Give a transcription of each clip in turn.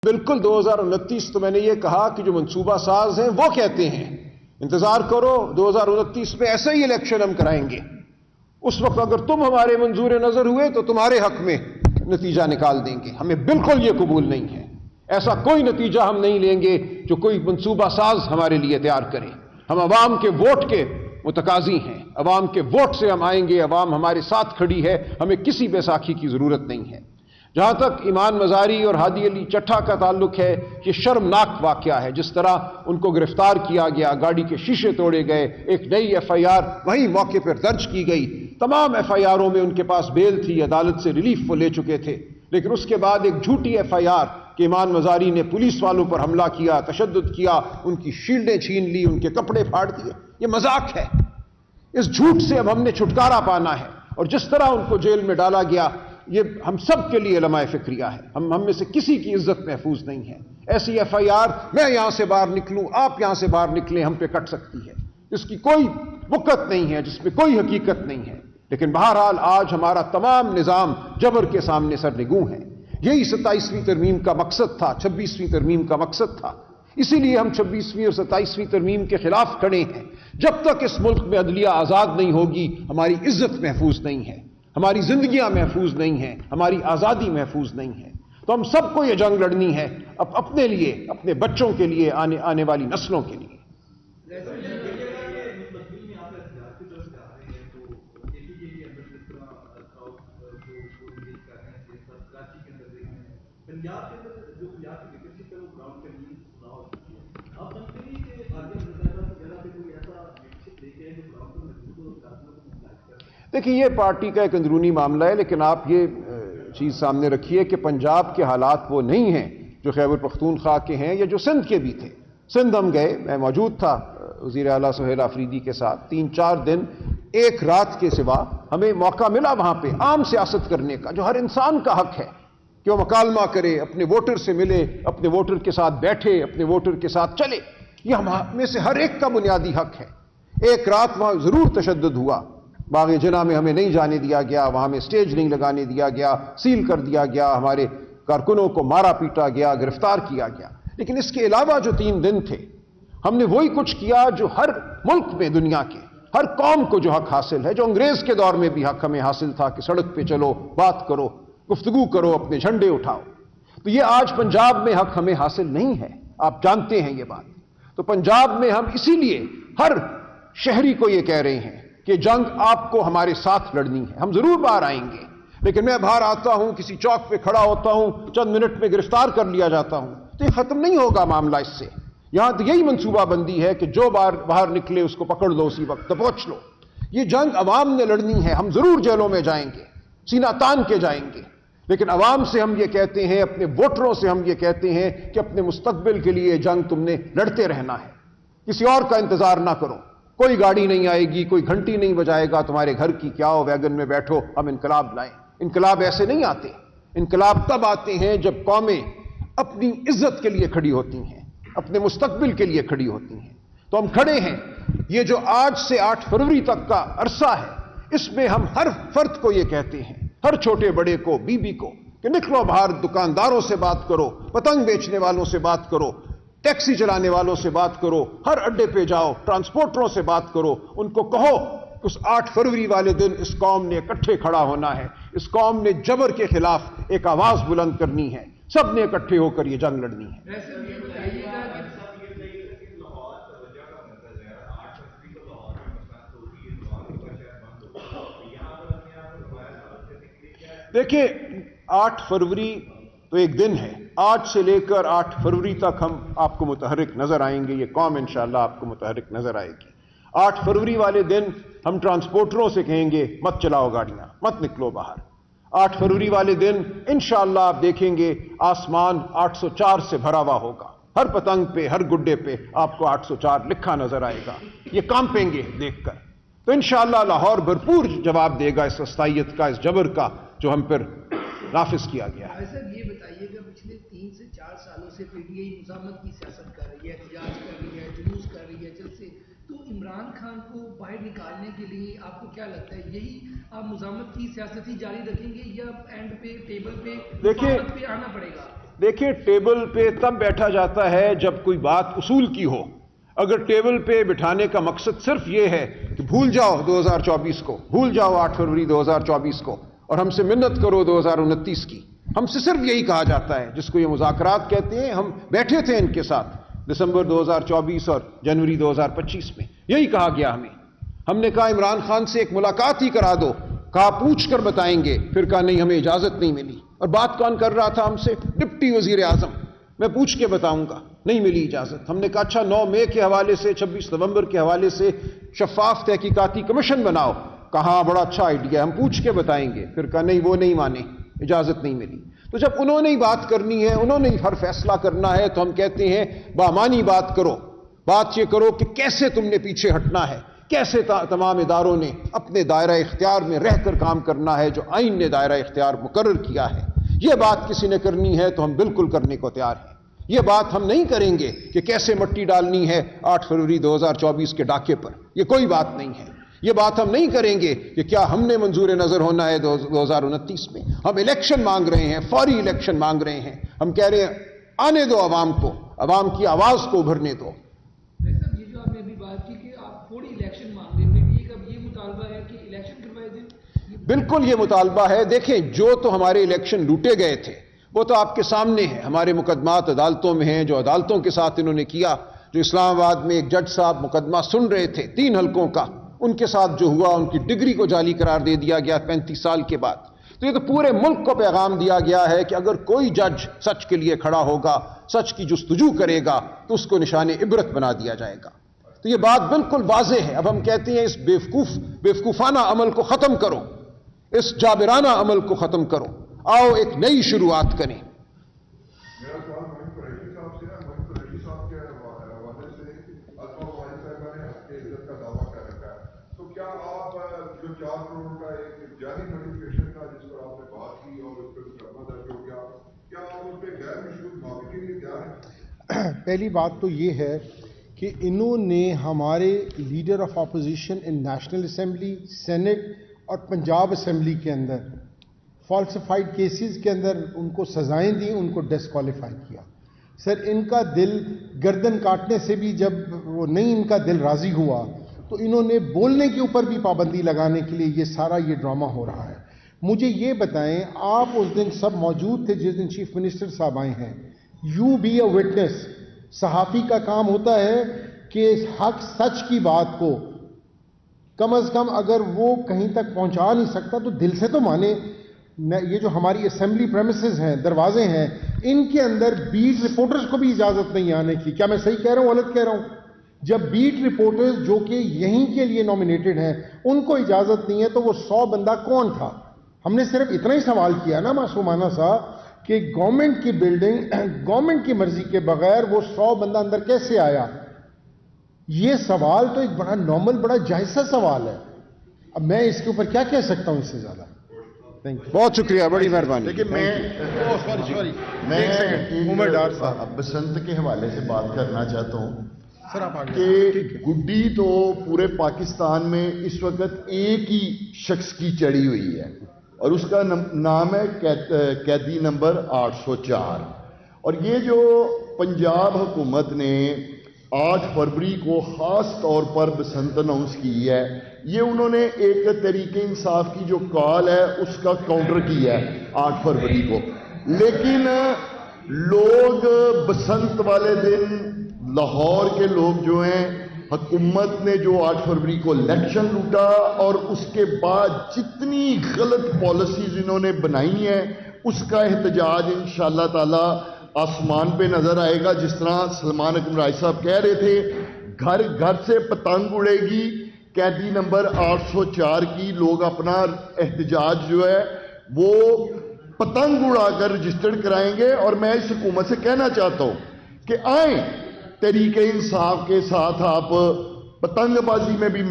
بالکل 2029 تو میں نے یہ کہا کہ جو منصوبہ ساز ہیں وہ کہتے ہیں انتظار کرو 2029 میں ایسا ہی الیکشن ہم کرائیں گے. اس وقت اگر تم ہمارے منظور نظر ہوئے تو تمہارے حق میں نتیجہ نکال دیں گے. ہمیں بالکل یہ قبول نہیں ہے. ایسا کوئی نتیجہ ہم نہیں لیں گے جو کوئی منصوبہ ساز ہمارے لیے تیار کرے. ہم عوام کے ووٹ کے متقاضی ہیں. عوام کے ووٹ سے ہم آئیں گے. عوام ہمارے ساتھ کھڑی ہے. ہمیں کسی بیساکھی کی ضرورت نہیں ہے. جہاں تک ایمان مزاری اور ہادی علی چٹھا کا تعلق ہے، یہ شرمناک واقعہ ہے. جس طرح ان کو گرفتار کیا گیا، گاڑی کے شیشے توڑے گئے، ایک نئی ایف آئی آر وہیں موقع پر درج کی گئی. تمام ایف آئی آروں میں ان کے پاس بیل تھی، عدالت سے ریلیف وہ لے چکے تھے. لیکن اس کے بعد ایک جھوٹی ایف آئی آر کہ ایمان مزاری نے پولیس والوں پر حملہ کیا، تشدد کیا، ان کی شیلڈیں چھین لی، ان کے کپڑے پھاڑ دیے. یہ مذاق ہے. اس جھوٹ سے اب ہم نے چھٹکارا پانا ہے. اور جس طرح ان کو جیل میں ڈالا گیا، یہ ہم سب کے لیے لمحہ فکریہ ہے. ہم میں سے کسی کی عزت محفوظ نہیں ہے. ایسی ایف آئی آر میں یہاں سے باہر نکلوں، آپ یہاں سے باہر نکلیں، ہم پہ کٹ سکتی ہے. اس کی کوئی وقت نہیں ہے، جس میں کوئی حقیقت نہیں ہے. لیکن بہرحال آج ہمارا تمام نظام جبر کے سامنے سرنگوں ہے. یہی 27ویں ترمیم کا مقصد تھا، 26ویں ترمیم کا مقصد تھا. اسی لیے ہم 26ویں اور 27ویں ترمیم کے خلاف کھڑے ہیں. جب تک اس ملک میں عدلیہ آزاد نہیں ہوگی، ہماری عزت محفوظ نہیں ہے، ہماری زندگیاں محفوظ نہیں ہیں، ہماری آزادی محفوظ نہیں ہے. تو ہم سب کو یہ جنگ لڑنی ہے، اپنے لیے، اپنے بچوں کے لیے، آنے والی نسلوں کے لیے. پنجاب کے اندر جو پنجاب کی لیڈرشپ ہے وہ گراؤنڈ پہ نہیں سنا ہو چکی ہے. آپ سمجھتے ہیں کہ بھارتیہ جنتا دل کی جگہ پہ کوئی ایسا لیڈرشپ دیکھے ہیں جو گراؤنڈ پر محسوس ہو راسلوں کو موبلائز کرے؟ دیکھیے یہ پارٹی کا ایک اندرونی معاملہ ہے. لیکن آپ یہ چیز سامنے رکھیے کہ پنجاب کے حالات وہ نہیں ہیں جو خیبر پختونخوا کے ہیں یا جو سندھ کے بھی تھے. سندھ ہم گئے، میں موجود تھا وزیر اعلیٰ سہیل آفریدی کے ساتھ. 3-4 دن ایک رات کے سوا ہمیں موقع ملا وہاں پہ عام سیاست کرنے کا، جو ہر انسان کا حق ہے کہ وہ مکالمہ کرے، اپنے ووٹر سے ملے، اپنے ووٹر کے ساتھ بیٹھے، اپنے ووٹر کے ساتھ چلے. یہ ہم میں سے ہر ایک کا بنیادی حق ہے. ایک رات وہاں ضرور تشدد ہوا. باغ جناح میں ہمیں نہیں جانے دیا گیا، وہاں ہمیں سٹیج نہیں لگانے دیا گیا، سیل کر دیا گیا، ہمارے کارکنوں کو مارا پیٹا گیا، گرفتار کیا گیا. لیکن اس کے علاوہ جو 3 دن تھے، ہم نے وہی کچھ کیا جو ہر ملک میں دنیا کے ہر قوم کو جو حق حاصل ہے، جو انگریز کے دور میں بھی حق ہمیں حاصل تھا کہ سڑک پہ چلو، بات کرو، گفتگو کرو، اپنے جھنڈے اٹھاؤ. تو یہ آج پنجاب میں حق ہمیں حاصل نہیں ہے. آپ جانتے ہیں یہ بات. تو پنجاب میں ہم اسی لیے ہر شہری کو یہ کہہ رہے ہیں کہ جنگ آپ کو ہمارے ساتھ لڑنی ہے. ہم ضرور باہر آئیں گے. لیکن میں باہر آتا ہوں، کسی چوک پہ کھڑا ہوتا ہوں، چند منٹ میں گرفتار کر لیا جاتا ہوں، تو یہ ختم نہیں ہوگا معاملہ اس سے. یہاں تو یہی منصوبہ بندی ہے کہ جو باہر نکلے اس کو پکڑ لو، اسی وقت دبوچ لو. یہ جنگ عوام نے لڑنی ہے. ہم ضرور جیلوں میں جائیں گے، سینہ تان کے جائیں گے. لیکن عوام سے ہم یہ کہتے ہیں، اپنے ووٹروں سے ہم یہ کہتے ہیں کہ اپنے مستقبل کے لیے جنگ تم نے لڑتے رہنا ہے. کسی اور کا انتظار نہ کرو. کوئی گاڑی نہیں آئے گی، کوئی گھنٹی نہیں بجائے گا تمہارے گھر کی، کیا ہو ویگن میں بیٹھو، ہم انقلاب لائیں. انقلاب ایسے نہیں آتے. انقلاب تب آتے ہیں جب قومیں اپنی عزت کے لیے کھڑی ہوتی ہیں، اپنے مستقبل کے لیے کھڑی ہوتی ہیں. تو ہم کھڑے ہیں. یہ جو آج سے 8 فروری تک کا عرصہ ہے، اس میں ہم ہر فرد کو یہ کہتے ہیں، ہر چھوٹے بڑے کو، بیوی کو، کہ نکلو باہر، دکانداروں سے بات کرو، پتنگ بیچنے والوں سے بات کرو، ٹیکسی چلانے والوں سے بات کرو، ہر اڈے پہ جاؤ، ٹرانسپورٹروں سے بات کرو. ان کو کہو اس 8 فروری والے دن اس قوم نے اکٹھے کھڑا ہونا ہے. اس قوم نے جبر کے خلاف ایک آواز بلند کرنی ہے. سب نے اکٹھے ہو کر یہ جنگ لڑنی ہے. دیکھیں 8 فروری تو ایک دن ہے. آج سے لے کر 8 فروری تک ہم آپ کو متحرک نظر آئیں گے. یہ قوم انشاءاللہ آپ کو متحرک نظر آئے گی. 8 فروری والے دن ہم ٹرانسپورٹروں سے کہیں گے مت چلاؤ گاڑیاں، مت نکلو باہر. 8 فروری والے دن انشاءاللہ آپ دیکھیں گے آسمان 804 سے بھرا ہوا ہوگا. ہر پتنگ پہ، ہر گڈے پہ آپ کو 804 لکھا نظر آئے گا. یہ کانپیں گے دیکھ کر. تو انشاءاللہ لاہور بھرپور جواب دے گا اس استائیت کا، اس جبر کا جو ہم پر نافذ کیا گیا ہے. سر یہ بتائیے کہ پچھلے 3 سے 4 سالوں سے پی ٹی آئی مزاحمت کی سیاست کر رہی ہے، احتجاج کر رہی ہے، جلوس کر رہی ہے جلسے. تو عمران خان کو باہر نکالنے کے لیے آپ کو کیا لگتا ہے یہی آپ مزاحمت کی سیاست ہی جاری رکھیں گے یا اینڈ پہ ٹیبل پہ مفاہمت پہ آنا پڑے گا؟ دیکھیں ٹیبل پہ تب بیٹھا جاتا ہے جب کوئی بات اصول کی ہو. اگر ٹیبل پہ بٹھانے کا مقصد صرف یہ ہے کہ بھول جاؤ 2024 کو، بھول جاؤ 8 فروری 2024 کو اور ہم سے منت کرو 2029 کی، ہم سے صرف یہی کہا جاتا ہے، جس کو یہ مذاکرات کہتے ہیں. ہم بیٹھے تھے ان کے ساتھ دسمبر 2024 اور جنوری 2025 میں، یہی کہا گیا ہمیں. ہم نے کہا عمران خان سے ایک ملاقات ہی کرا دو، کہا پوچھ کر بتائیں گے، پھر کہا نہیں ہمیں اجازت نہیں ملی. اور بات کون کر رہا تھا ہم سے؟ ڈپٹی وزیر اعظم. میں پوچھ کے بتاؤں گا، نہیں ملی اجازت. ہم نے کہا اچھا 9 مئی کے حوالے سے 26 نومبر کے حوالے سے شفاف تحقیقاتی کمیشن بناؤ. کہا بڑا اچھا آئیڈیا، ہم پوچھ کے بتائیں گے. پھر کہا نہیں وہ نہیں مانے، اجازت نہیں ملی. تو جب انہوں نے ہی بات کرنی ہے، انہوں نے ہی ہر فیصلہ کرنا ہے، تو ہم کہتے ہیں بامانی بات کرو. بات یہ کرو کہ کیسے تم نے پیچھے ہٹنا ہے، کیسے تمام اداروں نے اپنے دائرہ اختیار میں رہ کر کام کرنا ہے جو آئین نے دائرہ اختیار مقرر کیا ہے. یہ بات کسی نے کرنی ہے تو ہم بالکل کرنے کو تیار ہیں. یہ بات ہم نہیں کریں گے کہ کیسے مٹی ڈالنی ہے 8 فروری 2024 کے ڈاکے پر، یہ کوئی بات نہیں ہے. یہ بات ہم نہیں کریں گے کہ کیا ہم نے منظور نظر ہونا ہے 2029 میں. ہم الیکشن مانگ رہے ہیں، فوری الیکشن مانگ رہے ہیں. ہم کہہ رہے ہیں آنے دو عوام کو، عوام کی آواز کو ابھرنے دو. صاحب یہ جو آپ نے ابھی بات کی کہ آپ فوری الیکشن مانگ رہے ہیں، پی ٹی اے کا یہ مطالبہ ہے کہ الیکشن کروائے دیں. بالکل یہ مطالبہ ہے. دیکھیں جو تو ہمارے الیکشن لوٹے گئے تھے وہ تو آپ کے سامنے ہے. ہمارے مقدمات عدالتوں میں ہیں، جو عدالتوں کے ساتھ انہوں نے کیا. جو اسلام آباد میں ایک جج صاحب مقدمہ سن رہے تھے 3 حلقوں کا، ان کے ساتھ جو ہوا، ان کی ڈگری کو جعلی قرار دے دیا گیا 35 سال کے بعد. تو یہ تو پورے ملک کو پیغام دیا گیا ہے کہ اگر کوئی جج سچ کے لیے کھڑا ہوگا، سچ کی جستجو کرے گا، تو اس کو نشان عبرت بنا دیا جائے گا. تو یہ بات بالکل واضح ہے. اب ہم کہتے ہیں اس بیوقوفانہ عمل کو ختم کرو، اس جابرانہ عمل کو ختم کرو، آؤ ایک نئی شروعات کریں. میرا سوال موہن قریشی صاحب سے ہے. موہن قریشی صاحب کے حوالے سے اسما موہن صاحبہ نے حق عزت کا دعویٰ کر رکھا ہے. تو کیا آپ جو 4 کروڑ کا ایک جعلی نوٹیفکیشن کا جس پر آپ نے بات کی اور اس پہ مقدمہ درج ہو گیا، کیا آپ اس پہ غیر مشروط معافی کے لیے تیار ہیں؟ پہلی بات تو یہ ہے کہ انہوں نے ہمارے leader of opposition in national assembly, senate اور پنجاب اسمبلی کے اندر فالسیفائڈ کیسز کے اندر ان کو سزائیں دیں، ان کو ڈسکوالیفائی کیا. سر ان کا دل گردن کاٹنے سے بھی جب وہ نہیں ان کا دل راضی ہوا تو انہوں نے بولنے کے اوپر بھی پابندی لگانے کے لیے یہ سارا یہ ڈرامہ ہو رہا ہے. مجھے یہ بتائیں، آپ اس دن سب موجود تھے جس دن چیف منسٹر صاحب آئے ہیں. You be a witness. صحافی کا کام ہوتا ہے کہ حق سچ کی بات کو کم از کم اگر وہ کہیں تک پہنچا نہیں سکتا تو دل سے تو مانے. یہ جو ہماری اسمبلی پریمیسز ہیں، دروازے ہیں، ان کے اندر بیٹ رپورٹرز کو بھی اجازت نہیں آنے کی. کیا میں صحیح کہہ رہا ہوں غلط کہہ رہا ہوں؟ جب بیٹ رپورٹرز جو کہ یہیں کے لیے نامینیٹڈ ہیں ان کو اجازت نہیں ہے تو وہ 100 بندہ کون تھا؟ ہم نے صرف اتنا ہی سوال کیا نا معصومانہ سا کہ گورنمنٹ کی بلڈنگ گورنمنٹ کی مرضی کے بغیر وہ 100 بندہ اندر کیسے آیا؟ یہ سوال تو ایک بڑا نارمل، بڑا جائز سوال ہے. اب میں اس کے اوپر کیا کہہ سکتا ہوں اس سے زیادہ؟ بہت شکریہ، بڑی مہربانی. لیکن میں بسنت کے حوالے سے بات کرنا چاہتا ہوں کہ گڈی تو پورے پاکستان میں اس وقت ایک ہی شخص کی چڑھی ہوئی ہے اور اس کا نام ہے قیدی نمبر 804. اور یہ جو پنجاب حکومت نے 8 فروری کو خاص طور پر بسنت اناؤنس کی ہے، یہ انہوں نے ایک تحریک انصاف کی جو کال ہے اس کا کاؤنٹر کیا ہے 8 فروری کو. لیکن لوگ بسنت والے دن لاہور کے لوگ جو ہیں، حکومت نے جو 8 فروری کو الیکشن لوٹا اور اس کے بعد جتنی غلط پالیسیز انہوں نے بنائی ہیں اس کا احتجاج انشاءاللہ تعالی آسمان پہ نظر آئے گا. جس طرح سلمان اکرم رائی صاحب کہہ رہے تھے، گھر گھر سے پتنگ اڑے گی. قیدی نمبر 804 کی لوگ اپنا احتجاج جو ہے وہ پتنگ اڑا کر رجسٹرڈ کرائیں گے. اور میں اس حکومت سے کہنا چاہتا ہوں کہ آئیں تحریک انصاف کے ساتھ آپ پتنگ بازی میں بھی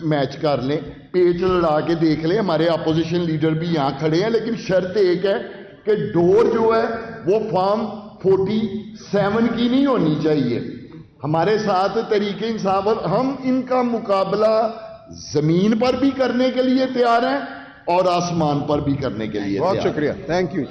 میچ کر لیں، پیچ لڑا کے دیکھ لیں. ہمارے اپوزیشن لیڈر بھی یہاں کھڑے ہیں، لیکن شرط ایک ہے کہ ڈور جو ہے وہ فارم 47 کی نہیں ہونی چاہیے. ہمارے ساتھ تحریک انصاف، اور ہم ان کا مقابلہ زمین پر بھی کرنے کے لیے تیار ہیں اور آسمان پر بھی کرنے کے لیے تیار ہیں. بہت شکریہ، تھینک یو.